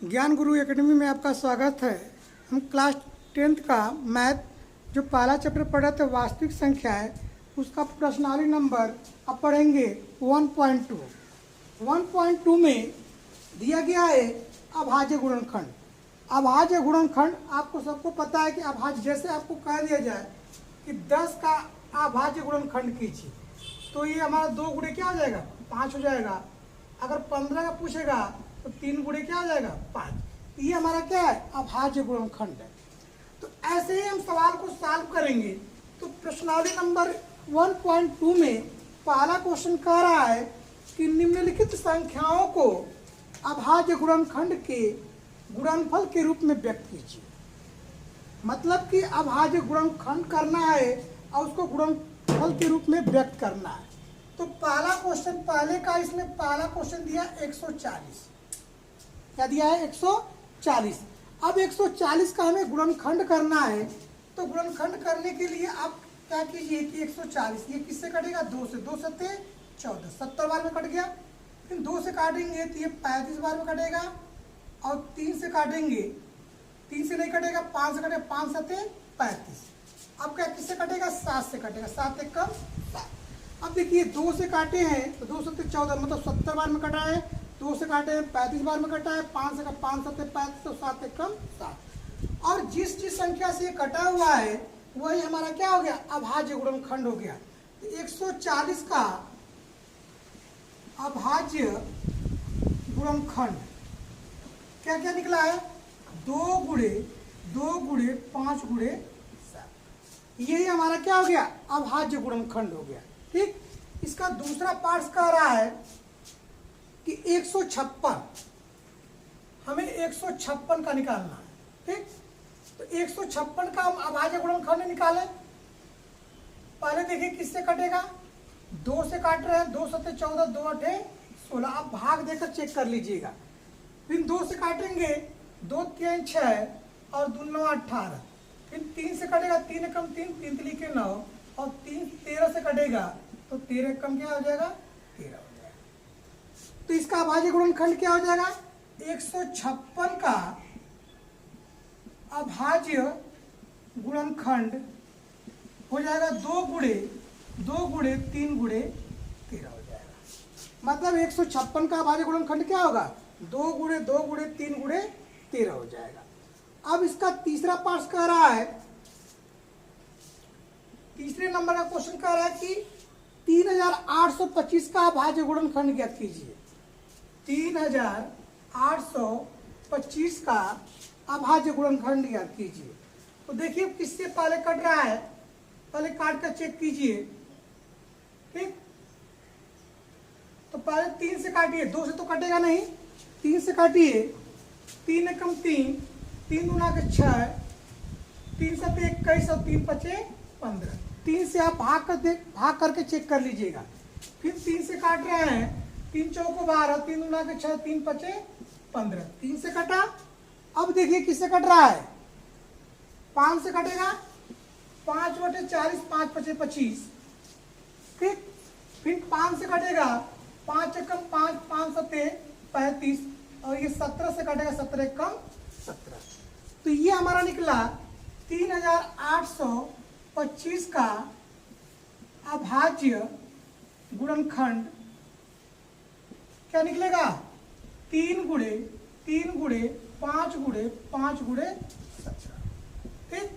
ज्ञान गुरु एकेडमी में आपका स्वागत है। हम क्लास 10th का मैथ जो पहला चैप्टर पढ़े थे वास्तविक संख्या है, उसका प्रश्नावली नंबर अब पढ़ेंगे 1.2। 1.2 में दिया गया है अभाज्य गुणनखंड। अभाज्य गुणनखंड आपको सबको पता है कि अभाज्य, जैसे आपको कह दिया जाए कि 10 का अभाज्य गुणनखंड कीजिए तो ये हमारा 2 गुणे क्या हो जाएगा, 5 हो जाएगा। अगर 15 का पूछेगा तो 3 गुणे क्या हो जाएगा, 5। ये हमारा क्या है, अभाज्य गुणनखंड है। तो ऐसे ही हम सवाल को सॉल्व करेंगे। तो प्रश्नावली नंबर 1.2 में पहला क्वेश्चन कह रहा है कि निम्नलिखित संख्याओं को अभाज्य गुणनखंड के गुणनफल के रूप में व्यक्त कीजिए। मतलब कि अभाज्य गुणनखंड करना है और उसको गुणनफल के रूप में व्यक्त करना है। तो पहला क्वेश्चन, पहले का इसमें पहला क्वेश्चन दिया 140। क्या दिया है, 140। अब 140 का हमें गुणनखंड करना है। तो गुणनखंड करने के लिए आप क्या कीजिए कि 140 ये किससे कटेगा, 2 से। 2 सत्ते 14, 70 बार में कट गया। फिर 2 से काटेंगे तो ये 35 बार में कटेगा। और 3 से काटेंगे, 3 से नहीं कटेगा, 5 से कटेगा, 5 सत्ते 35। अब क्या किससे कटेगा, 7 से कटेगा, 7 एक कम 7। अब देखिए 2 से काटे हैं तो 2 सत्ते 14, मतलब 70 बार में कटा है। 2 से काटे हैं 35 बार में कटा है। 5 से 5 सत्ते 35, तो 7 एक कम 7। और जिस संख्या से कटा हुआ है वही हमारा क्या हो गया, अभाज्य गुणनखंड हो गया। तो 140 का अभाज्य गुणनखंड क्या क्या निकला है, 2 गुणे 5 गुणे 7। यही हमारा क्या हो गया, अभाज्य गुणनखंड हो गया। ठीक। इसका दूसरा पार्ट कह रहा है कि 156, हमें 156 का निकालना है। ठीक। तो 156 का हम अभाज्य गुणनखंड निकालें। पहले देखिए किससे कटेगा, 2 से काट रहे हैं। 2 सत्ते 14, 2 अठे 16। आप भाग देकर चेक कर लीजिएगा। फिर 2 से काटेंगे, 2 3 6 और 2 9 18। फिर 3 से कटेगा, 3 एकम 3, 3 तिली के 9। और 3 13 से कटेगा तो 13 एकम क्या हो जाएगा, 13 हो जाएगा। तो इसका अभाज्य गुणनखंड क्या हो जाएगा, 156 का अभाज्य गुणनखंड हो जाएगा 2 गुणे 3 गुणे 13 हो जाएगा। मतलब 156 का अभाज्य गुणनखंड क्या होगा, 2 गुणे 3 गुणे 13 हो जाएगा। अब इसका तीसरा पार्ट कह रहा है, तीसरे नंबर का क्वेश्चन कह रहा है कि 3825 का अभाज्य गुणनखंड ज्ञात कीजिए। 3825 का अभाज्य गुणनखंड ज्ञात कीजिए। तो देखिए किससे पहले कट रहा है, पहले काट कर चेक कीजिए। ठीक। तो पहले 3 से काटिए, 2 से तो कटेगा नहीं। 3 से काटिए, 3 एकम 3, 3 दूना के 6, 3 सत्ते 21 और 3 पचे 15। 3 से आप भाग करके चेक कर लीजिएगा। फिर 3 से काट रहे हैं, 3 चौको 12, 3 दूना के 6, 3 पचे 15। 3 से कटा। अब देखिए किससे कट रहा है, 5 से कटेगा, 5 बटे 40, 5 पचे 25। ठीक। फिर 5 से कटेगा, 5 एकम 5, 5 सत्ते 35। और ये 17 से कटेगा, 17 एकम 17। तो ये हमारा निकला 3825 का अभाज्य गुणनखंड क्या निकलेगा, 3 गुणे 5 गुणे 5 गुणे 17। ठीक।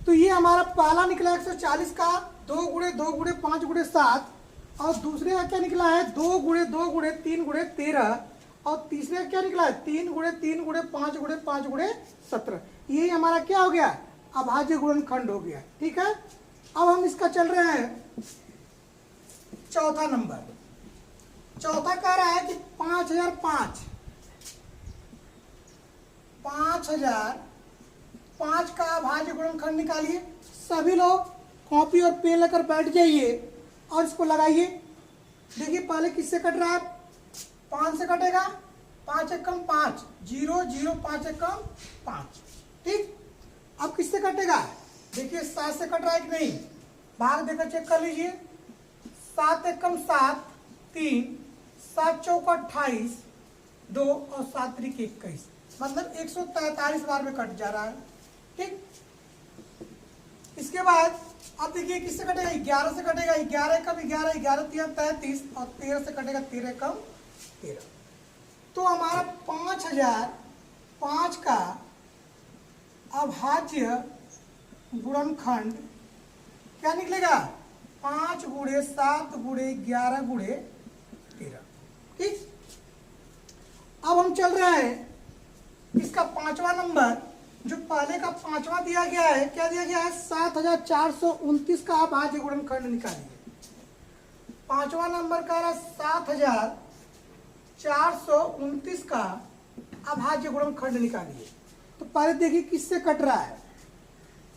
तो ये हमारा पहला निकला 140 का 2 गुणे 5 गुणे 7। और दूसरे का क्या निकला है, 2 गुणे 3 गुणे 13। और तीसरे का क्या निकला है, 3 गुणे 5 गुणे 5 गुणे 17। यही हमारा क्या हो गया, अभाज्य गुणनखंड हो गया। ठीक है। अब हम इसका चल रहे हैं चौथा नंबर। चौथा कह रहा है कि 5005 का अभाज्य गुणनखंड निकालिए। सभी लोग कॉपी और पेन लेकर बैठ जाइए और इसको लगाइए। देखिए पहले किससे कट रहा है, 5 से कटेगा, 5 एकम 5, 0 0 5 एकम 5। ठीक। अब किससे कटेगा, देखिए 7 से कट रहा है कि नहीं, भाग देकर चेक कर लीजिए। 7 एकम 7, 3, 7 चौका 28, 2 और 7 त्रिक 21, मतलब 143 बार में कट जा रहा है। ठीक, इसके बाद अब देखिए किससे कटेगा, 11 से कटेगा, 11 कम 11, 11 3 33 और 13 से कटेगा, 13 कम 13। तो हमारा 5005 का अभाज्य गुणनखंड क्या निकलेगा, 5 गुणे 7 गुणे 11 गुणे 13। ठीक, अब हम चल रहे हैं इसका 5वां नंबर, जो पहले का 5वां दिया गया है, क्या दिया गया है, 7429 का अभाज्य गुणनखंड निकालिए। 5वां नंबर का रहा 7429 का अभाज्य गुणनखंड निकालिए। तो पहले देखिए किससे कट रहा है,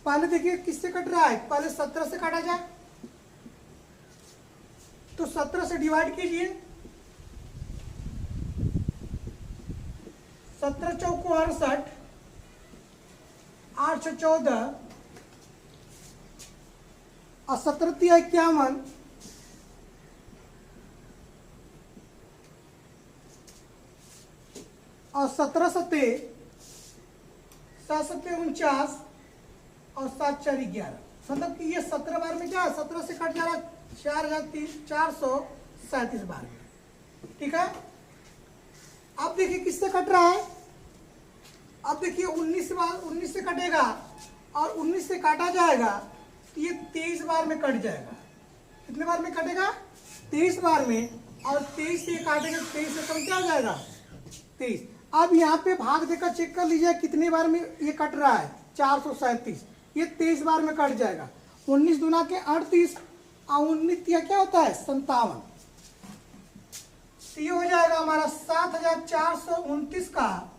पहले देखिए किससे कट रहा है, पहले 17 से काटा जाए, तो 17 से डिवाइड कीजिए, 17 चौको 68, 8 से 14 और 17 तिया 51, और 17 सत्ते 7 सत्ते 49 और 7 4 11, मतलब कि ये 17 बार में क्या, 17 से कट जा रहा है 4,437 बार में। ठीक है, अब देखिए किससे कट रहा है, अब देखिए 19 से कटेगा और 19 से काटा जाएगा तो ये 23 बार में कट जाएगा। कितने बार में कटेगा, 23 बार में, और 23 से काटेगा, 23 से कम क्या हो जाएगा, 23। अब यहाँ पे भाग देकर चेक कर लीजिए कितने बार में ये कट रहा है, 437, ये 23 बार में कट जाएगा। 19 दूना के 38 और 19 तिया क्या होता है, 57। ये हो जाएगा हमारा 7429 का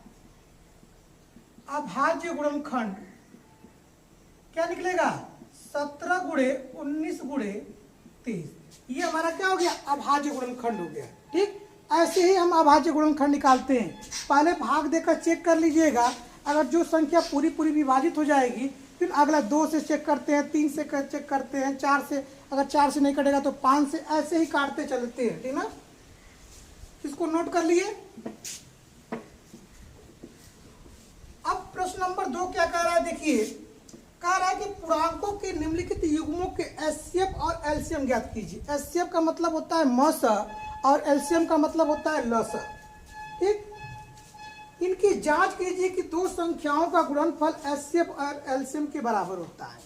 अभाज्य गुणनखंड क्या निकलेगा, 17 गुणे 19 गुणे 23। ये हमारा क्या हो गया, अभाज्य गुणनखंड हो गया। ठीक, ऐसे ही हम अभाज्य गुणनखंड निकालते हैं। पहले भाग देकर चेक कर लीजिएगा, अगर जो संख्या पूरी पूरी विभाजित हो जाएगी, फिर अगला 2 से चेक करते हैं, 3 से चेक करते हैं, 4 से, अगर 4 से नहीं कटेगा तो 5 से, ऐसे ही काटते चलते हैं। ठीक ना, इसको नोट कर लिए। अब प्रश्न नंबर 2 क्या कह रहा है, देखिए कह रहा है कि पूर्णांकों के निम्नलिखित युग्मों के एचसीएफ और एलसीएम ज्ञात कीजिए। एचसीएफ का मतलब होता है मस और एलसीएम का मतलब होता है लस। ठीक, इनकी जांच कीजिए कि दो संख्याओं का गुणनफल एचसीएफ और एलसीएम के बराबर होता है।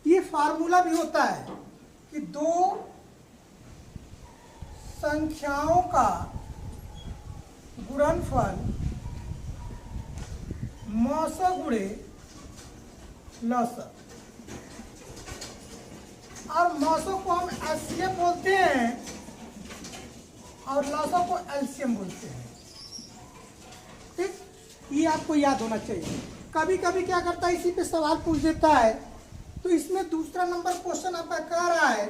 ये फार्मूला भी होता है कि दो संख्याओं का गुणनफल मस गुणे लस, और मसों को हम एचसीएफ बोलते हैं और लसों को एलसीएम बोलते हैं। ठीक, ये आपको याद होना चाहिए। कभी कभी क्या करता है, इसी पे सवाल पूछ देता है, तो इसमें दूसरा नंबर क्वेश्चन आपका कह रहा है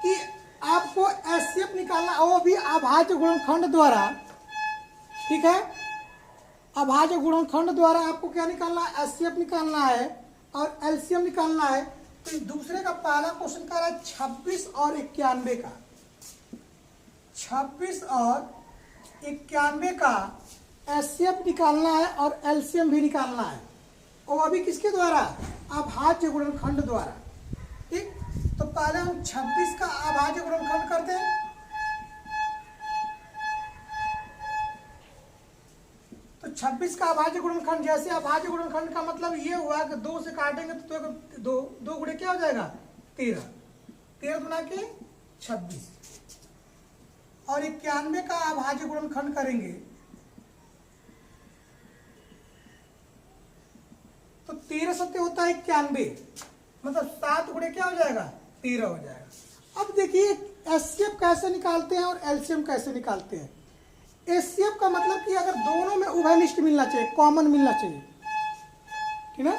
कि आपको एचसीएफ निकालना, वो भी अभाज्य गुणनखंड द्वारा। ठीक है, अभाज्य गुणनखंड द्वारा आपको क्या निकालना है, एचसीएफ निकालना है और एलसीएम निकालना है। तो दूसरे का पहला क्वेश्चन कह रहा है 26 और 91 का, 26 और 91 का एचसीएफ निकालना है और एलसीएम भी निकालना है, और अभी किसके द्वारा, अभाज्य गुणनखंड द्वारा। ठीक, तो पहले हम 26 का अभाज्य गुणनखंड करते हैं। तो 26 का अभाज्य गुणनखंड, जैसे अभाज्य गुणनखंड का मतलब ये हुआ कि 2 से काटेंगे तो 2 गुणे क्या हो जाएगा, 13, 13 गुना के 26, और 91 का अभाज्य गुणनखंड करेंगे तो 13 सत्य होता है 91, मतलब 7 गुणे क्या हो जाएगा, 13 हो जाएगा। अब देखिए एचसीएफ कैसे निकालते हैं और एलसीएम कैसे निकालते हैं। एचसीएफ का मतलब कि अगर दोनों में उभयनिष्ठ मिलना चाहिए, कॉमन मिलना चाहिए, ठीक है।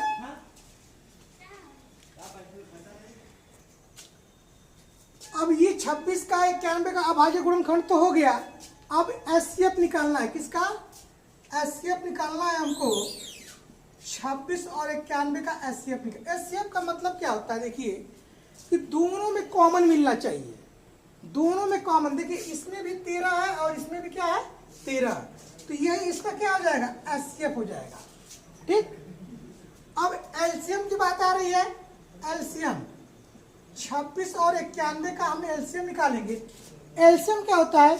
अब ये 26 का 91 का अभाज्य गुणनखंड तो हो गया। अब एचसीएफ निकालना है, किसका, एचसीएफ निकालना है हमको 26 और 91 का एचसीएफ निकाल। एचसीएफ का मतलब क्या होता है, देखिए कि दोनों में कॉमन मिलना चाहिए, दोनों में कॉमन। देखिए इसमें भी 13 है और इसमें भी क्या है, 13। तो ये इसका क्या हो जाएगा, एचसीएफ हो जाएगा। ठीक, अब एलसीएम की बात आ रही है। एलसीएम 26 और 91 का हम एलसीएम निकालेंगे। एलसीएम क्या होता है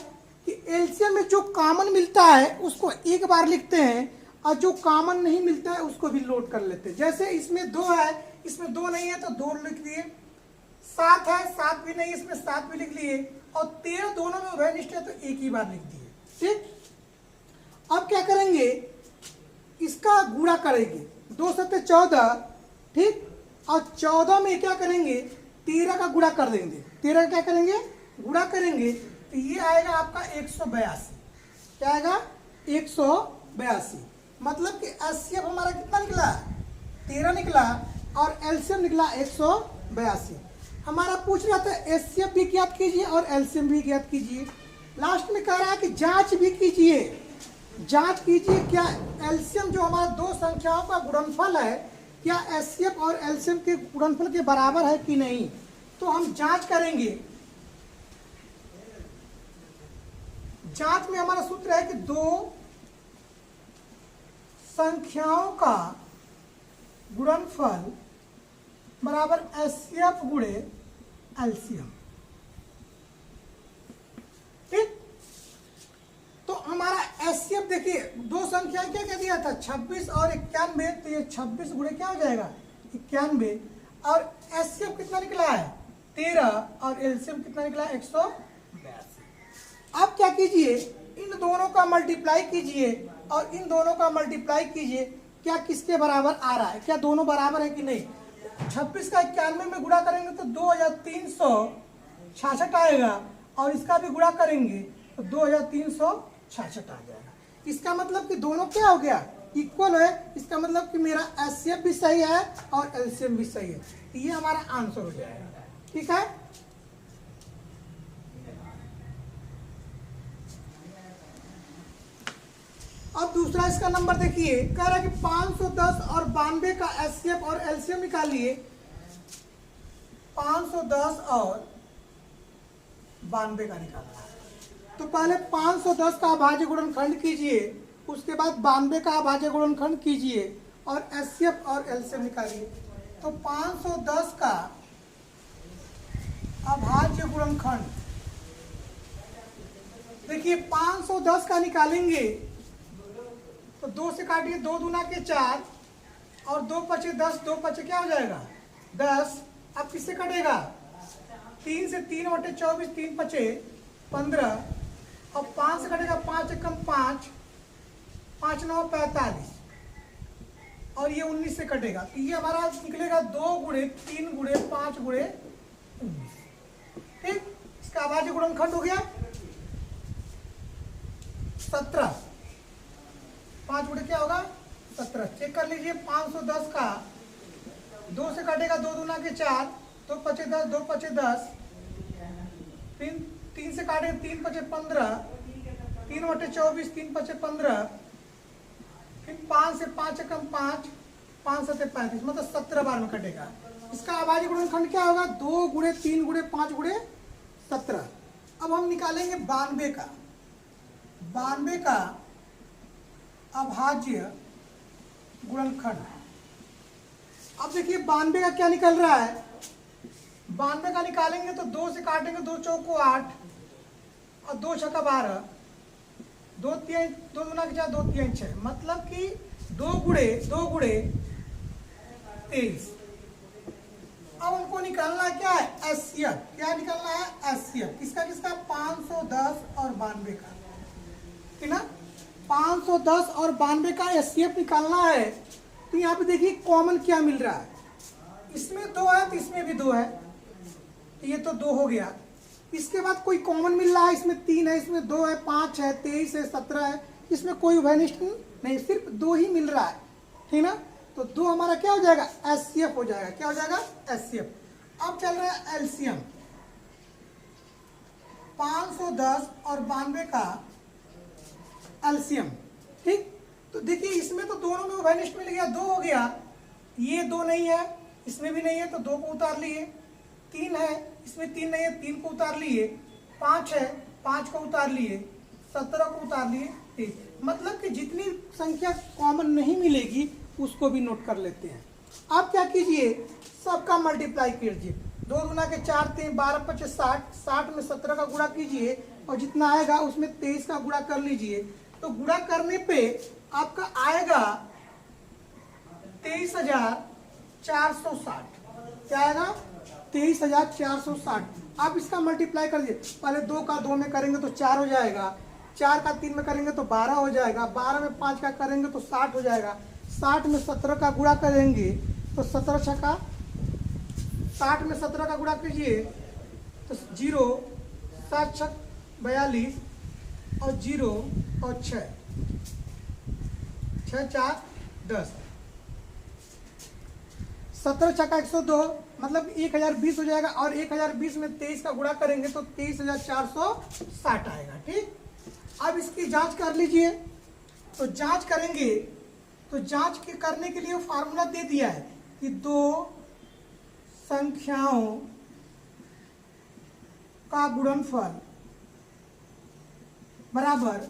कि एलसीएम में जो कॉमन मिलता है उसको एक बार लिखते हैं, और जो कॉमन नहीं मिलता है उसको भी लोड कर लेते हैं। जैसे इसमें 2 है, इसमें 2 नहीं है तो 2 लिख दिए। 7 है, 7 भी नहीं, इसमें 7 भी लिख लिए। और 13 दोनों में उभयनिष्ठ है तो एक ही बार लिख दिए। ठीक, अब क्या करेंगे, इसका गुणा करेंगे। 2 सत्ते 14। ठीक, और 14 में क्या करेंगे, 13 का गुणा कर देंगे। 13 का क्या करेंगे, गुणा करेंगे, तो ये आएगा आपका 182। क्या आएगा, 182। मतलब कि एचसीएफ हमारा कितना निकला, 13 निकला, और एलसीएम निकला 182। हमारा पूछ रहा था एचसीएफ भी ज्ञात कीजिए और एलसीएम भी ज्ञात कीजिए। लास्ट में कह रहा है कि जांच भी कीजिए। जांच कीजिए क्या एलसीएम जो हमारा दो संख्याओं का गुणनफल है, क्या एचसीएफ और एलसीएम के गुणनफल के बराबर है कि नहीं। तो हम जांच करेंगे। जांच में हमारा सूत्र है कि दो संख्याओं का गुणनफल बराबर एचसीएफ गुणे एलसीएम। ठीक, तो हमारा एचसीएफ देखिए, दो संख्या क्या क्या दिया था, 26 और 91। तो ये 26 गुणे क्या हो जाएगा, 91। और एचसीएफ कितना निकला है, 13, और एलसीएम कितना निकला, 182। अब क्या कीजिए, इन दोनों का मल्टीप्लाई कीजिए और इन दोनों का मल्टीप्लाई कीजिए, क्या किसके बराबर आ रहा है, क्या दोनों बराबर है कि नहीं। 26 का 91 में गुणा करेंगे तो 2366 आएगा, और इसका भी गुणा करेंगे तो 2366 आ जाएगा। इसका मतलब कि दोनों क्या हो गया, इक्वल है। इसका मतलब कि मेरा एचसीएफ भी सही है और एलसीएम भी सही है। ये हमारा आंसर हो जाएगा। ठीक है, अब दूसरा इसका नंबर देखिए, कह रहा है कि 510 और 92 का एचसीएफ और एलसीएम निकालिए। 510 और 92 का निकालना है, तो पहले 510 का अभाज्य गुणनखंड कीजिए, उसके बाद 92 का अभाज्य गुणनखंड कीजिए और एचसीएफ और एलसीएम निकालिए। तो 510 का अभाज्य गुणनखंड देखिए, 510 का निकालेंगे तो 2 से काटिए, 2 दूना के 4 और 2 पचे 10, 2 पचे क्या हो जाएगा 10। अब किससे कटेगा, 3 से 3 बटे 24, 3 पचे 15, और 5 से कटेगा 5 एकम 5, 5 9 45, और ये 19 से कटेगा। तो ये हमारा निकलेगा 2 गुणे 3 गुणे 5 गुणे 19। ठीक, इसका अभाज्य गुणनखंड हो गया 17। 5 गुणे क्या होगा 17। चेक कर लीजिए, 510 का 2 से कटेगा, 2 दूना के 4, 2 पचे 10, 2 पचे 10, 3 से काटेगा, 3 पचे 15, 3 बटे 24, 3 पचे 15, फिर 5 से 5 एकम 5, 5 सत्ते 35, मतलब 17 बार में कटेगा। इसका अभाज्य गुणनखंड क्या होगा, 2 गुणे 3 गुणे 5 गुणे 17। अब हम निकालेंगे 92 का। 92 का अभाज्य गुणनखंड। अब देखिए 92 का क्या निकल रहा है, 92 का निकालेंगे तो 2 से काटेंगे, 2 चौको 8 और 2 छक्का 12, 2 दूना के 4, 2 3 6, मतलब कि 2 गुणे 23। अब हमको निकालना है क्या है, एचसीएफ। क्या निकालना है, एचसीएफ। किसका किसका, 510 और 92 का, ठीक ना। 510 और 92 का एचसीएफ निकालना है। तो यहाँ पे देखिए कॉमन क्या मिल रहा है, इसमें 2 है तो इसमें भी 2 है, तो ये तो 2 हो गया। इसके बाद कोई कॉमन मिल रहा है, इसमें 3 है, इसमें 2 है, 5 है, 23 है, 17 है, इसमें कोई उभयनिष्ठ नहीं, सिर्फ 2 ही मिल रहा है, ठीक ना। तो 2 हमारा क्या हो जाएगा, एचसीएफ हो जाएगा। क्या हो जाएगा, एचसीएफ। अब चल रहा है एलसीएम। 510 और 92 का एलसीएम। ठीक, तो देखिए इसमें तो दोनों में उभयनिष्ठ मिल गया, 2 हो गया। ये 2 नहीं है, इसमें भी नहीं है, तो 2 को उतार लिए। 3 है, इसमें 3 नहीं है, 3 को उतार लिए। 5 है, 5 को उतार लिए। 17 को उतार लिए 23, मतलब कि जितनी संख्या कॉमन नहीं मिलेगी उसको भी नोट कर लेते हैं। आप क्या कीजिए, सबका मल्टीप्लाई कीजिए, 2 दूना के 4 3 12 25 60, 60 में 17 का गुणा कीजिए और जितना आएगा उसमें 23 का गुणा कर लीजिए। तो गुणा करने पे आपका आएगा 23,460। क्या आएगा? 23,460। आप इसका मल्टीप्लाई कर दीजिए, पहले 2 का 2 में करेंगे तो 4 हो जाएगा, 4 का 3 में करेंगे तो 12 हो जाएगा, 12 में 5 का करेंगे तो 60 हो जाएगा, 60 में 17 का गुणा करेंगे तो 17 छक्का 60 में 17 का गुणा कीजिए तो 0 7 छक 42 और 0 और 6 6 4 10, 17 छक्का 102 मतलब 1020 हो जाएगा और 1020 में 23 का गुणा करेंगे तो 23,460 आएगा। ठीक, अब इसकी जांच कर लीजिए। तो जांच करेंगे तो जांच के करने के लिए फार्मूला दे दिया है कि दो संख्याओं का गुणनफल बराबर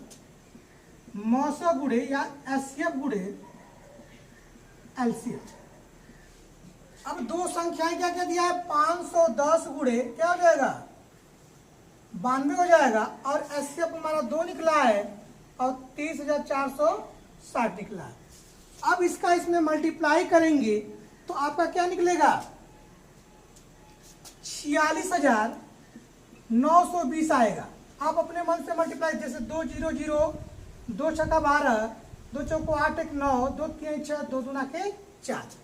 मौसा गुणे या एचसीएफ गुणे एलसीएफ। अब दो संख्याएं क्या क्या दिया है, 510 गुणे क्या हो जाएगा 92 हो जाएगा और एचसीएफ हमारा 2 निकला है और 23,460 निकला है। अब इसका इसमें मल्टीप्लाई करेंगे तो आपका क्या निकलेगा 46,920 आएगा। आप अपने मन से मल्टीप्लाई, जैसे 2 0 0, 2 छक्का 12, 2 चौको 8 1 9, 2 3 6, 2 दूना के 4।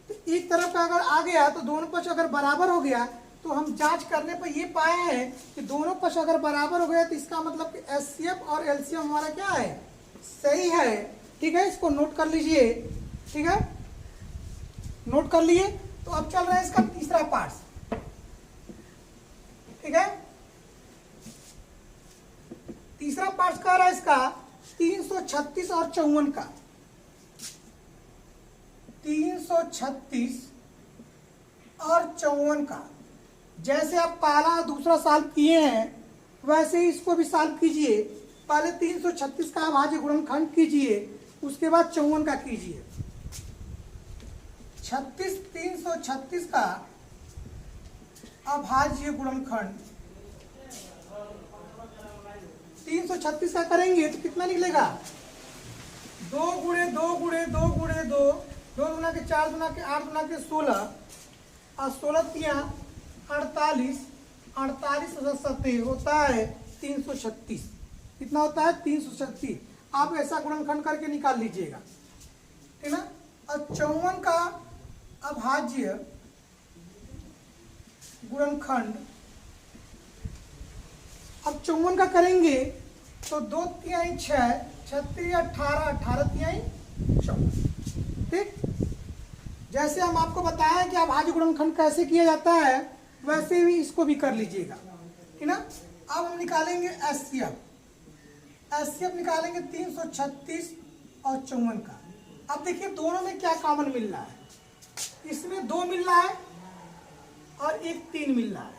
तो एक तरफ का अगर आ गया तो दोनों पक्ष अगर बराबर हो गया तो हम जांच करने पर ये पाए हैं कि दोनों पक्ष अगर बराबर हो गया तो इसका मतलब कि एचसीएफ और एलसीएम हमारा क्या है, सही है। ठीक है, इसको नोट कर लीजिए। ठीक है, नोट कर लिए। तो अब चल रहा है इसका तीसरा पार्ट। ठीक है, तीसरा पार्ट क्या रहा है इसका 336 और 54 का। 336 और 54 का जैसे आप पहला दूसरा सॉल्व किए हैं वैसे ही इसको भी सॉल्व कीजिए। पहले 336 का अभाज्य गुणनखंड कीजिए, उसके बाद 54 का कीजिए। 336 का अभाज्य गुणनखंड 336 का करेंगे तो कितना निकलेगा 2 गुणे 2 गुणे 2 गुणे 2, 2 गुना के 4 गुना के 8 गुना के 16 और 16 तिया 48, 48 70 होता है 336। कितना होता है 336। आप ऐसा गुणनखंड करके निकाल लीजिएगा। ठीक ना। और 54 का अभाज्य गुणनखंड, अब 54 का करेंगे तो 2 तिहाई 6, 36 18, 18 तिहाई 54। ठीक, जैसे हम आपको बताया कि अभाज्य गुणनखंड कैसे किया जाता है वैसे ही इसको भी कर लीजिएगा। ठीक ना। अब हम निकालेंगे एचसीएफ। एचसीएफ निकालेंगे 336 और 54 का। अब देखिए दोनों में क्या कॉमन मिल रहा है, इसमें 2 मिल रहा है और एक 3 मिल रहा है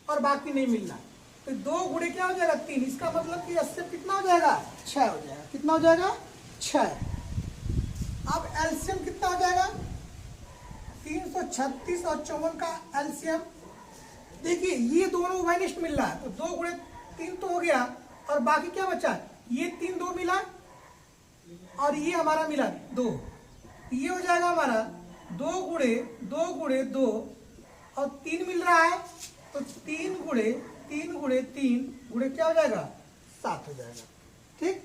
और बाकी नहीं मिल रहा है। तो 2 गुणे क्या हो जाएगा 3, इसका मतलब कि एचसीएफ कितना हो जाएगा 6 हो जाएगा। कितना हो जाएगा 6। अब एलसीएम कितना हो जाएगा 336 और 54 का एलसीएम। देखिए ये दोनों उभयनिष्ठ मिल रहा है तो 2 गुणे 3 तो हो गया और बाकी क्या बचा, ये 3 2 मिला और ये हमारा मिला 2। ये हो जाएगा हमारा 2 गुणे 2 गुणे 2 और 3 मिल रहा है तो 3 गुणे 3 गुणे 3 गुणे क्या हो जाएगा 7 हो जाएगा। ठीक,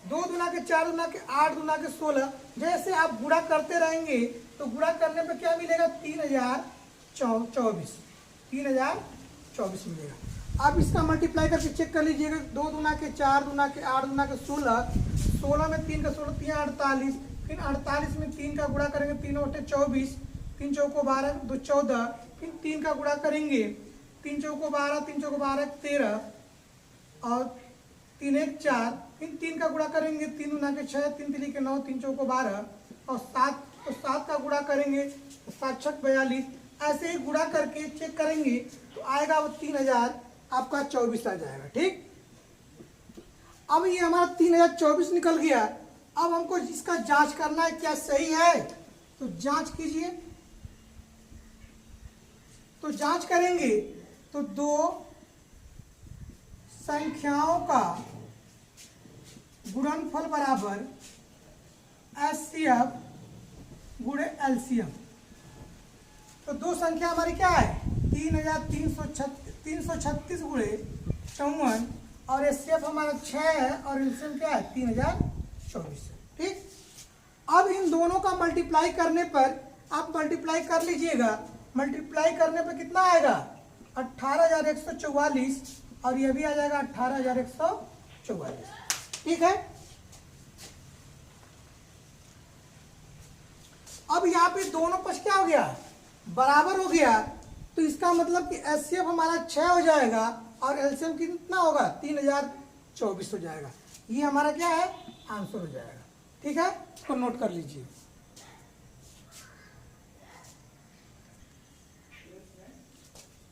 2 दूना के 4 दूना के 8 दूना के 16। जैसे आप गुणा करते रहेंगे तो गुणा करने पे क्या मिलेगा 3024 मिलेगा। आप इसका मल्टीप्लाई करके चेक कर लीजिएगा। 2 दूना के 4 दूना के 8 दूना के 16, 16 में 3 का 16 3 48, फिर 48 में 3 का गुणा करेंगे 3 8 24, 3 चौको 12 2 14, फिर 3 का गुणा करेंगे 3 चौको 12 3 चौको 12 13 और 3 1 4, फिर 3 का गुणा करेंगे 3 दूना के 6, 3 3 के 9, 3 चौको 12 और 7, तो 7 का गुणा करेंगे 7 6 42। ऐसे ही गुणा करके चेक करेंगे तो आएगा वो 3000 आपका 24 आ जाएगा। ठीक, अब ये हमारा 3024 निकल गया। अब हमको इसका जांच करना है क्या सही है, तो जांच कीजिए। तो जांच करेंगे तो दो संख्याओं का गुणनफल बराबर HCF गुणे LCM। तो दो संख्या हमारी क्या है 336 गुणे 54 और HCF हमारा 6 है और LCM क्या है 3024 है। ठीक, अब इन दोनों का मल्टीप्लाई करने पर आप मल्टीप्लाई कर लीजिएगा। मल्टीप्लाई करने पर कितना आएगा 18,144 और ये भी आ जाएगा 18,144। ठीक है, अब यहाँ पे दोनों पक्ष क्या हो गया बराबर हो गया, तो इसका मतलब कि HCF हमारा 6 हो जाएगा और LCM कितना होगा 3024 हो जाएगा। ये हमारा क्या है आंसर हो जाएगा। ठीक है, इसको नोट कर लीजिए।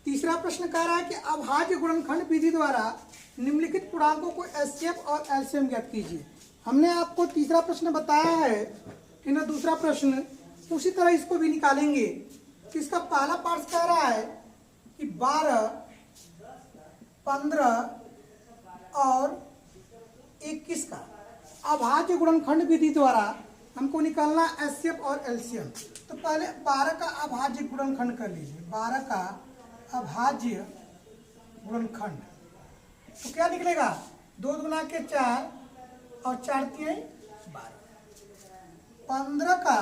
तीसरा प्रश्न कह रहा है कि अभाज्य गुणनखंड विधि द्वारा निम्नलिखित पूर्णांकों को HCF और LCM ज्ञात कीजिए। हमने आपको तीसरा प्रश्न बताया है कि ना, दूसरा प्रश्न उसी तरह इसको भी निकालेंगे। तो इसका पहला पार्ट कह रहा है कि 12, 15 और 21 का अभाज्य गुणनखंड विधि द्वारा हमको निकालना HCF और LCM। तो पहले 12 का अभाज्य गुणनखंड कर लीजिए। 12 का अभाज्य गुणनखंड तो क्या निकलेगा 2 दूना के 4 और 4 3 12। 15 का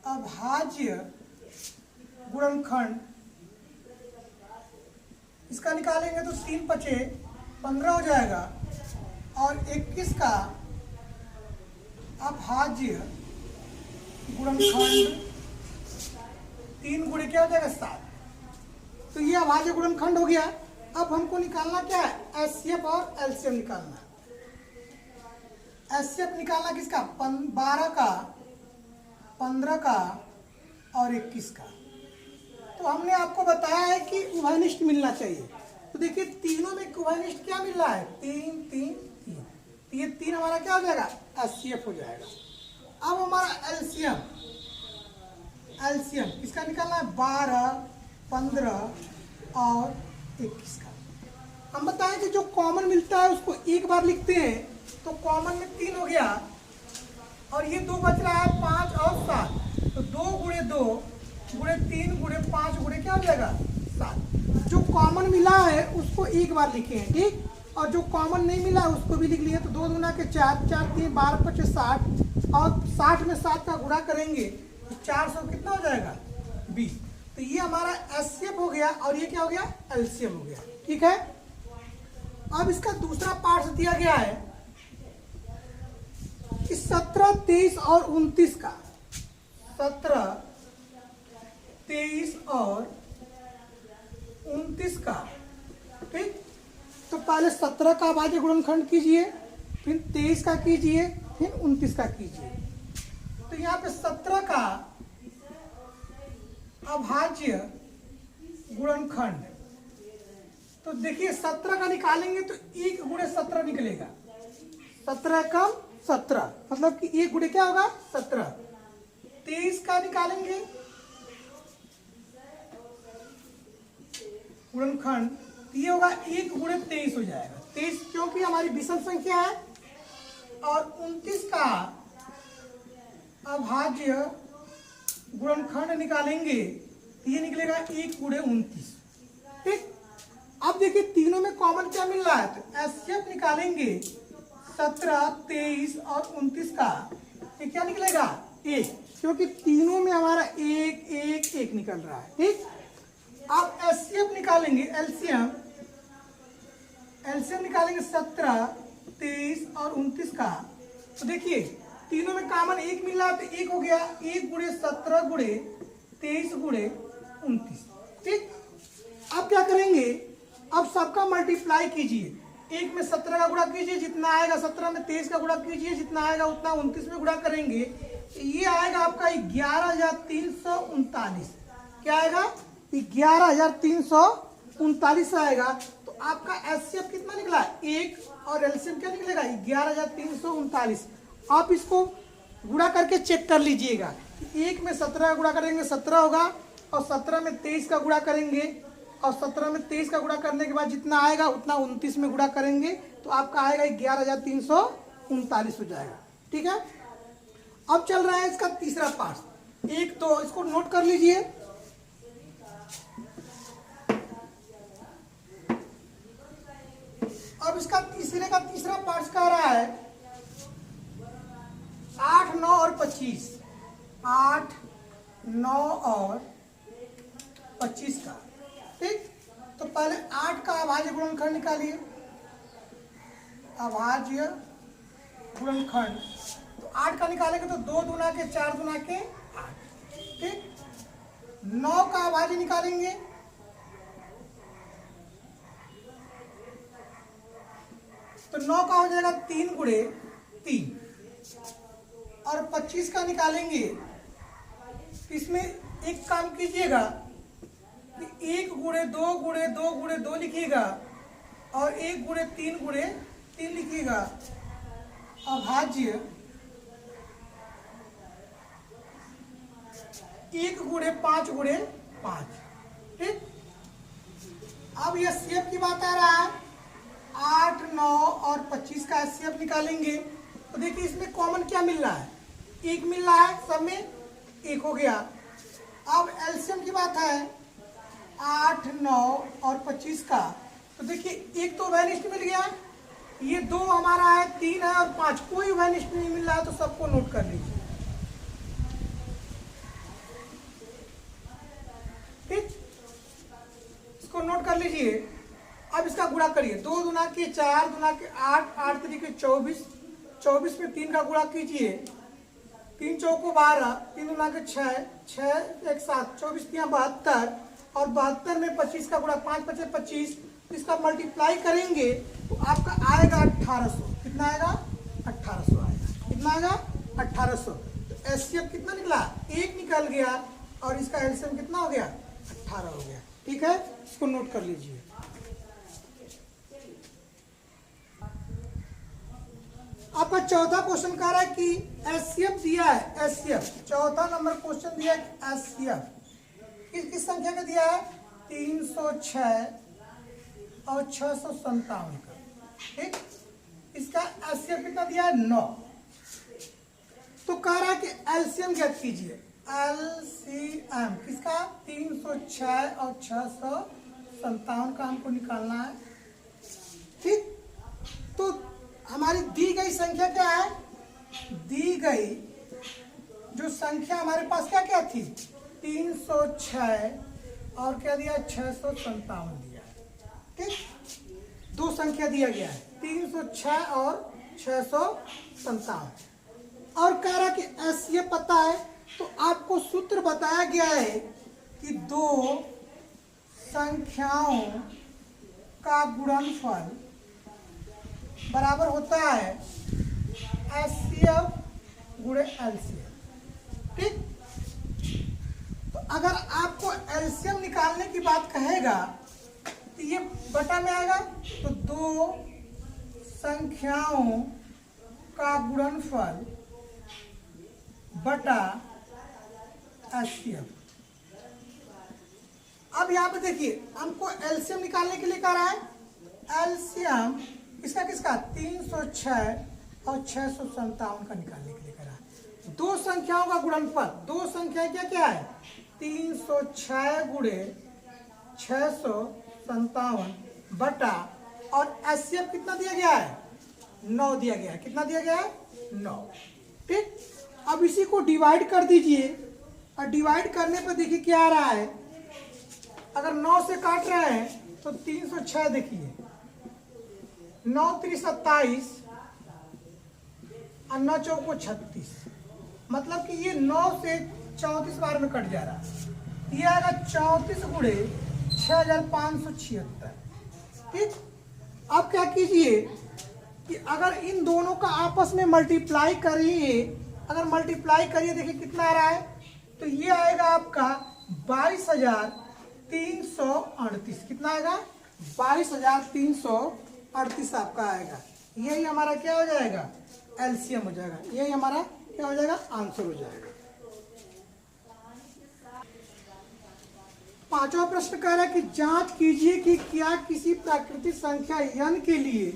अभाज्य गुणनखंड इसका निकालेंगे तो 3 पचे 15 हो जाएगा और 21 का अभाज्य गुणनखंड 3 गुणे क्या हो जाएगा 7। तो ये अभाज्य गुणनखंड हो गया। अब हमको निकालना क्या है HCF और LCM निकालना। HCF निकालना किसका 12 का 15 का और 21 का। तो हमने आपको बताया है कि उभयनिष्ठ मिलना चाहिए। तो देखिए तीनों में उभयनिष्ठ क्या मिल रहा है 3 3 3। तो ये 3 हमारा क्या हो जाएगा HCF हो जाएगा। अब हमारा LCM किसका निकालना है 12 15 और 21 का। हम बताएं कि जो कॉमन मिलता है उसको एक बार लिखते हैं तो कॉमन में 3 हो गया और ये 2 बच रहा है 5 और 7। तो 2 गुणे 2 गुणे 3 गुणे 5 गुणे क्या हो जाएगा 7। जो कॉमन मिला है उसको एक बार लिखे हैं। ठीक, और जो कॉमन नहीं मिला उसको भी लिख लिए। तो 2 दूना के 4 4 3 12 5 60 और 60 में 7 का गुणा करेंगे तो 400 कितना हो जाएगा 20। तो ये हमारा HCF हो गया और ये क्या हो गया LCM हो गया। ठीक है, अब इसका दूसरा पार्ट दिया गया है कि 17 23 और 29 का 17 23 और 29 का। ठीक, तो पहले 17 का अभाज्य गुणनखंड कीजिए, फिर 23 का कीजिए, फिर 29 का कीजिए। तो यहाँ पे 17 का अभाज्य गुणनखंड तो देखिए 17 का निकालेंगे तो 1 गुणे 17 निकलेगा। 17 कम 17 मतलब कि 1 गुणे क्या होगा 17। 23 का निकालेंगे गुणनखंड ये होगा 1 गुणे 23 हो जाएगा। 23 क्योंकि हमारी विषम संख्या है। और 29 का अभाज्य गुणनखंड निकालेंगे ये निकलेगा 1 गुणे 29। ठीक, अब देखिए तीनों में कॉमन क्या मिल रहा है तो HCF निकालेंगे 17 23 और 29 का। ये क्या निकलेगा 1 क्योंकि तीनों में हमारा 1 1 1 निकल रहा है। ठीक, अब HCF निकालेंगे LCM निकालेंगे 17 23 और 29 का। तो देखिए तीनों में कॉमन 1 मिल रहा है तो 1 हो गया 1 गुणे 17 गुणे 23 गुणे 29। ठीक, अब क्या करेंगे अब सबका मल्टीप्लाई कीजिए। 1 में 17 का गुणा कीजिए जितना आएगा 17 में 23 का गुणा कीजिए जितना आएगा उतना 29 में गुणा करेंगे। ये आएगा आपका 11,339। क्या आएगा 11,339 आएगा। तो आपका एचसीएफ कितना निकला, 1 और एलसीएम क्या निकलेगा 11,339। आप इसको गुणा करके चेक कर लीजिएगा। 1 में 17 का गुणा करेंगे 17 होगा, और 17 में 23 का गुणा करेंगे, और 17 में 23 का गुणा करने के बाद जितना आएगा उतना 29 में गुणा करेंगे तो आपका आएगा 11,339 हो जाएगा। ठीक है, अब चल रहा है इसका तीसरा पार्ट। एक तो इसको नोट कर लीजिए। अब इसका तीसरा पार्ट कह रहा है 8, 9 और 25। 8, 9 और 25 का। ठीक, तो पहले 8 का अभाज्य गुणनखंड निकालिए। अभाज्य गुणनखंड तो 8 का निकालेंगे तो 2 दूना के 4 दूना के 8। ठीक, 9 का अभाज्य निकालेंगे तो 9 का हो जाएगा 3 गुणे 3, और 25 का निकालेंगे। इसमें एक काम कीजिएगा कि 1 गुणे 2 गुणे 2 गुणे 2 लिखिएगा, और 1 गुणे 3 गुणे 3 लिखिएगा। अभाज्य 1 गुणे 5 गुणे 5। ठीक, अब यह सीएफ की बात आ रहा है। 8, 9 और 25 का एचसीएफ निकालेंगे तो देखिए इसमें कॉमन क्या मिल रहा है, 1 मिल रहा है, सब में 1 हो गया। अब एलसीएम की बात है 8, 9 और 25 का, तो देखिए 1 तो वैनिस्ट मिल गया, ये 2 हमारा है, 3 है और 5 कोई वैनिस्ट नहीं मिल रहा है, तो सबको नोट कर लीजिए। ठीक, इसको नोट कर लीजिए। अब इसका गुणा करिए, 2 दूना के 4 दूना के 8, 8 तरीके 24, 24 में 3 का गुणा कीजिए, 3 चौको 12, 3 दूना के 6, 6 1 7, 24 3 72, और 72 में 25 का गुणा, 5 5 25, इसका मल्टीप्लाई करेंगे तो आपका आएगा 1800। कितना आएगा 1800 आएगा। कितना आएगा 1800। तो एचसीएफ कितना निकला 1 निकल गया, और इसका एलसीएम कितना हो गया 18 हो गया। ठीक है, इसको नोट कर लीजिए। आपका चौथा क्वेश्चन कह रहा है कि एचसीएफ दिया है, एचसीएफ चौथा नंबर क्वेश्चन दिया है। एचसीएफ किस संख्या का दिया है 306 और 657 का। ठीक, इसका एचसीएफ कितना दिया है 9। तो कह रहा है कि एलसीएम ज्ञात कीजिए। एलसीएम किसका 306 और 657 का हमको निकालना है। ठीक, तो हमारी दी गई संख्या क्या है, दी गई जो संख्या हमारे पास क्या क्या थी 306 और क्या दिया 657 दिया है। ठीक, 2 संख्या दिया गया है 306 और 657, और कह रहा कि एचसीएफ पता है, तो आपको सूत्र बताया गया है कि 2 संख्याओं का गुणनफल बराबर होता है एचसीएफ गुणे एलसीएम। ठीक, तो अगर आपको एलसीएम निकालने की बात कहेगा तो ये बटा में आएगा, तो 2 संख्याओं का गुणनफल बटा एचसीएफ। अब यहाँ पे देखिए हमको एलसीएम निकालने के लिए कह रहा है। एलसीएम इसका किसका 306 और 657 का निकालने के लिए करा है। 2 संख्याओं का गुणनफल, 2 संख्या क्या क्या है 306 गुणे 657 बटा, और एचसीएफ कितना दिया गया है 9 दिया गया है। कितना दिया गया है 9। ठीक, अब इसी को डिवाइड कर दीजिए, और डिवाइड करने पर देखिए क्या आ रहा है, अगर 9 से काट रहे हैं तो 306 देखिए 9 3 27 और 9 चौको 36, मतलब कि ये 9 से 34 बार में कट जा रहा है। ये आएगा 34 गुणे 6576। ठीक, अब क्या कीजिए कि अगर इन दोनों का आपस में मल्टीप्लाई करिए, अगर मल्टीप्लाई करिए देखिए कितना आ रहा है, तो ये आएगा आपका 22,338। कितना आएगा 22,338 आपका आएगा। यही हमारा क्या हो जाएगा, एलसीएम हो जाएगा, यही हमारा क्या हो जाएगा, आंसर हो जाएगा। पांचवा प्रश्न कह रहा है कि जांच कीजिए कि क्या किसी प्राकृतिक संख्या n के लिए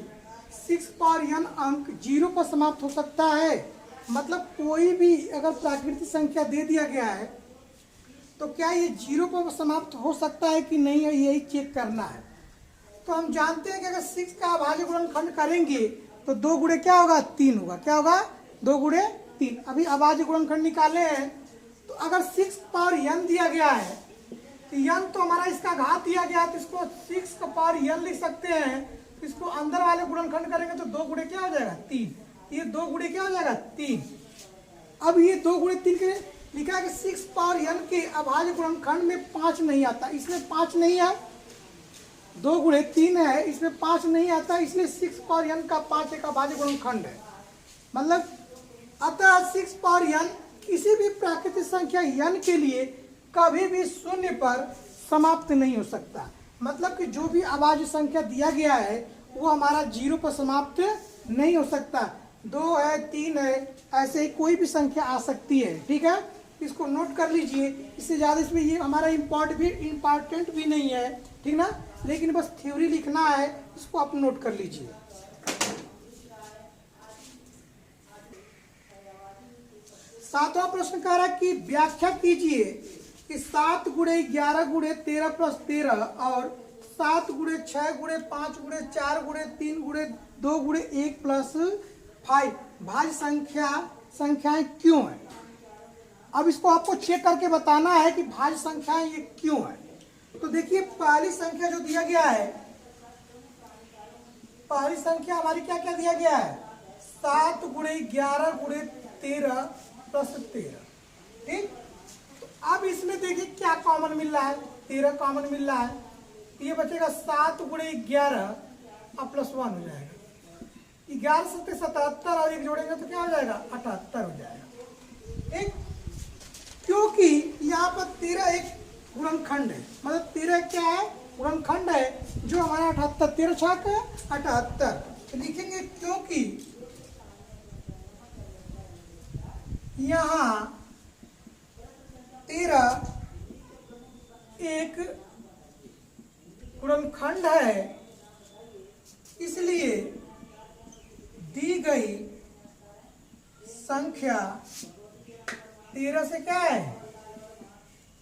6 पावर n अंक 0 पर समाप्त हो सकता है। मतलब कोई भी अगर प्राकृतिक संख्या दे दिया गया है तो क्या ये 0 पर समाप्त हो सकता है कि नहीं है, यही चेक करना है। तो हम जानते हैं कि अगर 6 का अभाज्य गुणनखंड करेंगे तो 2 गुणे क्या होगा, 3 होगा। क्या होगा, 2 गुणे 3। अभी अभाज्य गुणनखंड निकाले हैं तो अगर 6 पावर n दिया गया है तो n तो हमारा इसका घात दिया गया है, तो इसको 6 का पावर n लिख सकते हैं। तो इसको अंदर वाले गुणनखंड करेंगे तो 2 गुणे क्या हो जाएगा, 3। ये 2 गुणे क्या हो जाएगा, 3। अब ये 2 गुणे 3 के लिखा है कि 6 पावर n के अभाज्य गुणनखंड में 5 नहीं आता, इसमें 5 नहीं है। 2 गुणे 3 है, इसमें 5 नहीं आता, इसलिए 6 पावर n का 5 एक अभाज्य गुणनखंड है। मतलब अतः 6 पावर n किसी भी प्राकृतिक संख्या n के लिए कभी भी शून्य पर समाप्त नहीं हो सकता। मतलब कि जो भी अभाज्य संख्या दिया गया है वो हमारा 0 पर समाप्त नहीं हो सकता। 2 है, 3 है, ऐसे ही कोई भी संख्या आ सकती है। ठीक है, इसको नोट कर लीजिए। इससे ज़्यादा इसमें ये हमारा इम्पॉर्टेंट भी नहीं है, ठीक ना, लेकिन बस थ्योरी लिखना है, इसको आप नोट कर लीजिए। सातवां प्रश्न कह रहा है कि व्याख्या कीजिए कि 7 गुणे 11 गुणे 13 प्लस 13 और 7 गुणे 6 गुणे 5 गुणे 4 गुणे 3 गुणे 2 गुणे 1 प्लस 5 भाज्य संख्याएं क्यों है। अब इसको आपको चेक करके बताना है कि भाज्य संख्याएं ये क्यों है। तो देखिए, पहली संख्या जो दिया गया है, पहली संख्या हमारी क्या क्या दिया गया है, 7 गुणे 11 गुणे 13 प्लस 13। ठीक, तो अब इसमें देखिए क्या कॉमन मिल रहा है, 13 कॉमन मिल रहा है। ये बचेगा 7 गुणे 11 और प्लस 1 हो जाएगा। 11 से 77 और 1 जोड़ेंगे तो क्या हो जाएगा, 78 हो जाएगा। ठीक, क्योंकि यहाँ पर 13 एक गुणनखंड है, मतलब 13 क्या है, गुणनखंड है, जो हमारा 78, 13 छाक है 78। तो लिखेंगे क्योंकि यहाँ 13 एक गुणनखंड है, इसलिए दी गई संख्या 13 से क्या है,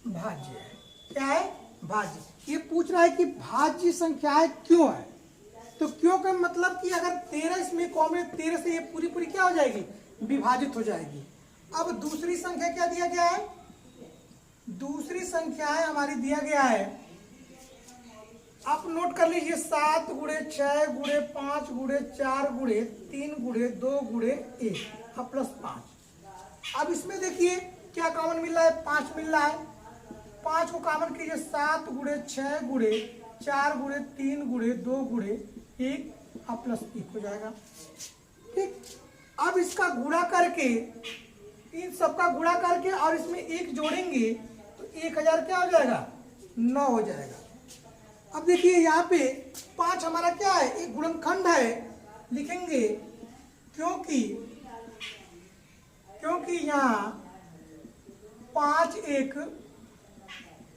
भाज्य है। क्या है, भाज्य। ये पूछ रहा है कि भाज्य संख्याएं क्यों है। तो क्यों का मतलब कि अगर 13 इसमें कॉमन, 13 से ये पूरी पूरी क्या हो जाएगी, विभाजित हो जाएगी। अब दूसरी संख्या क्या दिया गया है, दूसरी संख्या है हमारी दिया गया है, आप नोट कर लीजिए, 7 गुणे 6 गुणे 5 गुणे 4 गुणे 3 गुणे 2 गुणे 1 और प्लस 5। अब इसमें देखिए क्या कॉमन मिल रहा है, 5 मिल रहा है। 5 को कॉमन कीजिए, 7 गुणे 6 गुणे 4 गुणे 3 गुणे 2 गुणे 1 और प्लस 1 हो जाएगा। ठीक, अब इसका गुणा करके, इन सबका गुणा करके और इसमें 1 जोड़ेंगे तो 1000 क्या हो जाएगा, 9 हो जाएगा। अब देखिए यहाँ पे 5 हमारा क्या है, एक गुणनखंड है, लिखेंगे क्योंकि यहाँ 5 एक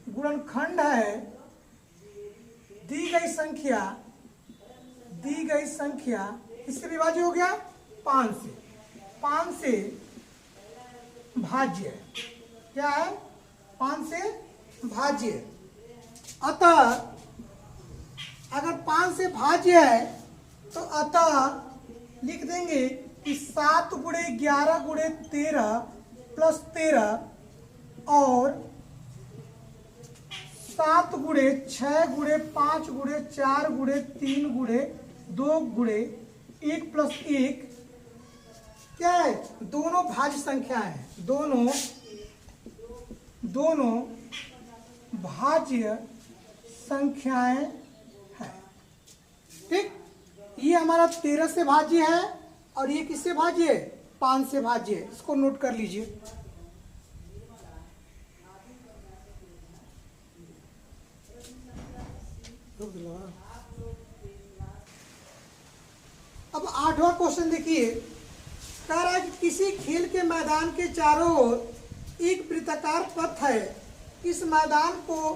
गुणनखंड है, दी गई संख्या इससे विभाज्य हो गया 5 से भाज्य है। क्या है, 5 से भाज्य। अतः अगर 5 से भाज्य है तो अतः लिख देंगे कि 7 गुणे 11 गुणे 13 प्लस 13 और 7 गुणे 6 गुणे 5 गुणे 4 गुणे 3 गुणे 2 गुणे 1 प्लस 1 क्या है, दोनों भाज्य संख्या है, दोनों भाज्य संख्याएं हैं। ठीक, ये हमारा 13 से भाज्य है और ये किससे भाज्य है, 5 से भाज्य है। इसको नोट कर लीजिए। अब 8वां क्वेश्चन देखिए, कह रहा है कि किसी खेल के मैदान के चारों ओर एक वृत्ताकार पथ है। इस मैदान को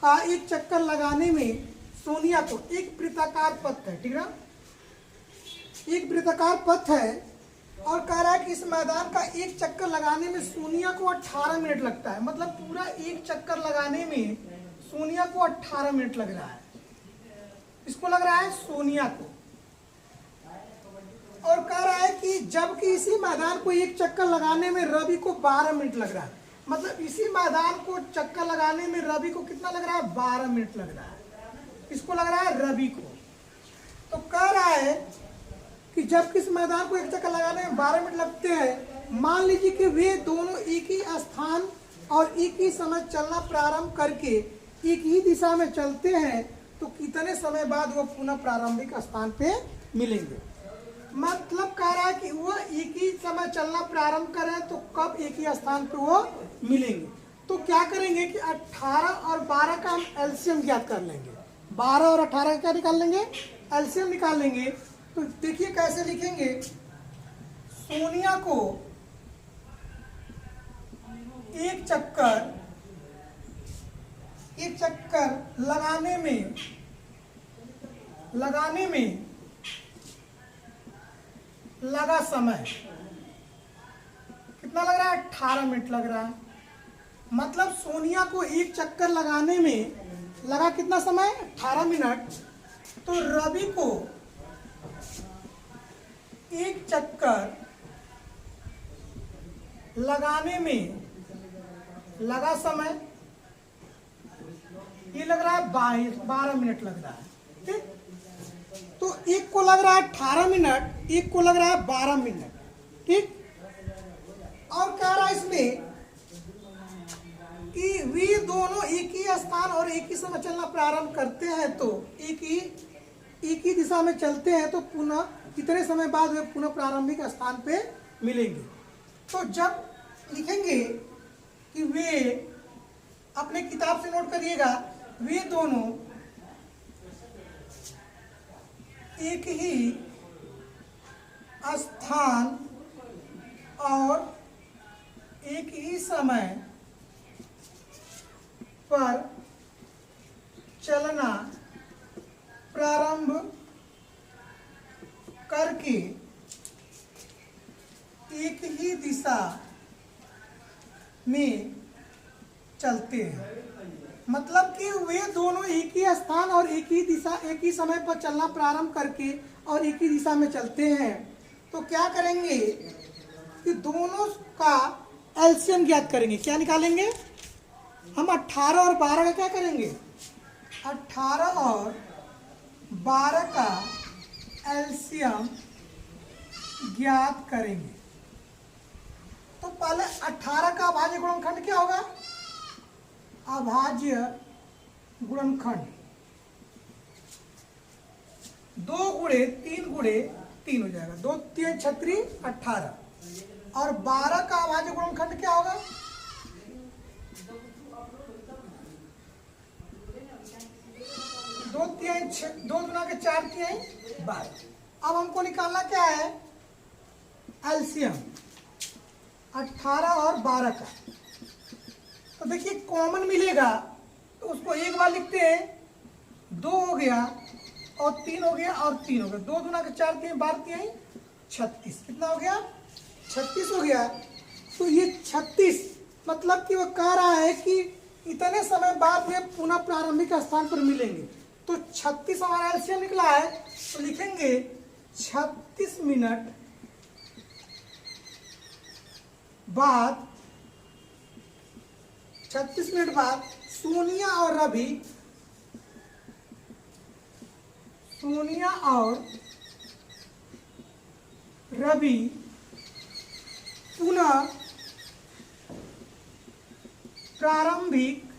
का एक चक्कर लगाने में सोनिया को, एक वृत्ताकार पथ है, ठीक है, एक वृत्ताकार पथ है और कह रहा है कि इस मैदान का एक चक्कर लगाने में सोनिया को 18 मिनट लगता है। मतलब पूरा एक चक्कर लगाने में सोनिया को 18 मिनट लग रहा है। इसको लग रहा है सोनिया को। और कह रहा है कि जबकि इसी मैदान को एक चक्कर लगाने में रवि को 12 मिनट लग रहा है। मतलब इसी मैदान को चक्कर लगाने में रवि को कितना लग रहा है? 12 मिनट लग रहा है। इसको लग रहा है रवि को। तो कह रहा है कि जबकि इस मैदान को एक चक्कर लगाने में 12 मिनट लगते हैं, मान लीजिए कि वे दोनों एक ही स्थान और एक ही समय चलना प्रारंभ करके एक ही दिशा में चलते हैं, तो कितने समय बाद वो पुनः प्रारंभिक स्थान पे मिलेंगे। मतलब कह रहा है कि वो एक ही समय चलना प्रारंभ करें तो कब एक ही स्थान पे वो मिलेंगे। तो क्या करेंगे कि 18 और 12 का हम एलसीएम ज्ञात कर लेंगे। 12 और 18 का क्या निकाल लेंगे? एलसीएम निकाल लेंगे। तो देखिए कैसे लिखेंगे, सोनिया को एक चक्कर लगाने में लगा समय कितना लग रहा है? 18 मिनट लग रहा है। मतलब सोनिया को एक चक्कर लगाने में लगा कितना समय? 18 मिनट। तो रवि को एक चक्कर लगाने में लगा समय ये लग रहा है 12 मिनट लग रहा है। ठीक, तो एक को लग रहा है 18 मिनट, एक को लग रहा है 12 मिनट। ठीक, और कह रहा है इसमें कि वे दोनों एक ही स्थान और एक ही समय चलना प्रारंभ करते हैं, तो एक ही दिशा में चलते हैं, तो पुनः कितने समय बाद वे पुनः प्रारंभिक स्थान पे मिलेंगे। तो जब लिखेंगे कि वे, अपने किताब से नोट करिएगा, वे दोनों एक ही स्थान और एक ही समय पर चलना प्रारंभ करके एक ही दिशा में चलते हैं। मतलब कि वे दोनों एक ही स्थान और एक ही समय पर चलना प्रारंभ करके और एक ही दिशा में चलते हैं। तो क्या करेंगे कि दोनों का एलसीएम ज्ञात करेंगे। क्या निकालेंगे हम? 18 और 12 का क्या करेंगे? 18 और 12 का एलसीएम ज्ञात करेंगे। तो पहले 18 का अभाज्य गुणनखंड क्या होगा? अभाज्य गुणनखंड 2 गुणे 3 गुणे 3 हो जाएगा, 2 3 36 18। और 12 का अभाज्य गुणनखंड क्या होगा? 2 3 6, 2 गुना के 4 3 12। अब हमको निकालना क्या है? एलसीएम 18 और 12 का। तो देखिए कॉमन मिलेगा तो उसको एक बार लिखते हैं, 2 हो गया और 3 हो गया और 3 हो गया, 2 गुना के 4 3 12 3 36। कितना हो गया? 36 हो गया। तो ये 36 मतलब कि वो कह रहा है कि इतने समय बाद वे पुनः प्रारंभिक स्थान पर मिलेंगे। तो 36 हमारा एलसीएम निकला है। तो लिखेंगे 36 मिनट बाद, 36 मिनट बाद सोनिया और रवि पुनः प्रारंभिक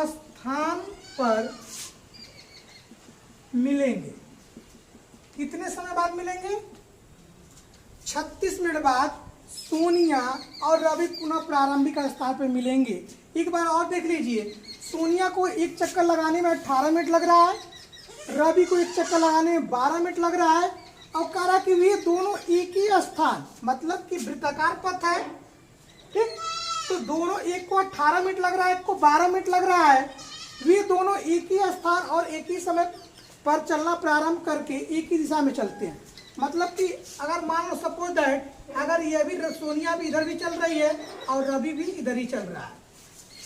स्थान पर मिलेंगे। कितने समय बाद मिलेंगे? 36 मिनट बाद सोनिया और रवि पुनः प्रारंभिक स्थान पर मिलेंगे। एक बार और देख लीजिए, सोनिया को एक चक्कर लगाने में 18 मिनट लग रहा है रवि को एक चक्कर लगाने में 12 मिनट लग रहा है और कह रहा कि वे दोनों एक ही स्थान, मतलब कि वृत्ताकार पथ है, ठीक। तो दोनों, एक को 18 मिनट लग रहा है, एक को 12 मिनट लग रहा है, वे दोनों एक ही स्थान और एक ही समय पर चलना प्रारंभ करके एक ही दिशा में चलते हैं। मतलब कि अगर मान लो सपोज दैट अगर ये भी सोनिया भी इधर भी चल रही है और रवि भी इधर ही चल रहा है,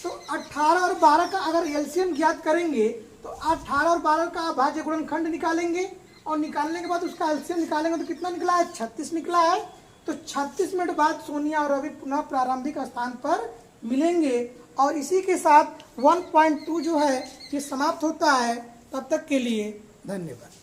तो 18 और 12 का अगर एलसीएम ज्ञात करेंगे तो 18 और 12 का अभाज्य गुणनखंड निकालेंगे और निकालने के बाद उसका एलसीएम निकालेंगे तो कितना निकला है, 36 निकला है। तो 36 मिनट बाद सोनिया और रवि पुनः प्रारंभिक स्थान पर मिलेंगे और इसी के साथ 1.2 जो है ये समाप्त होता है। तब तक के लिए धन्यवाद।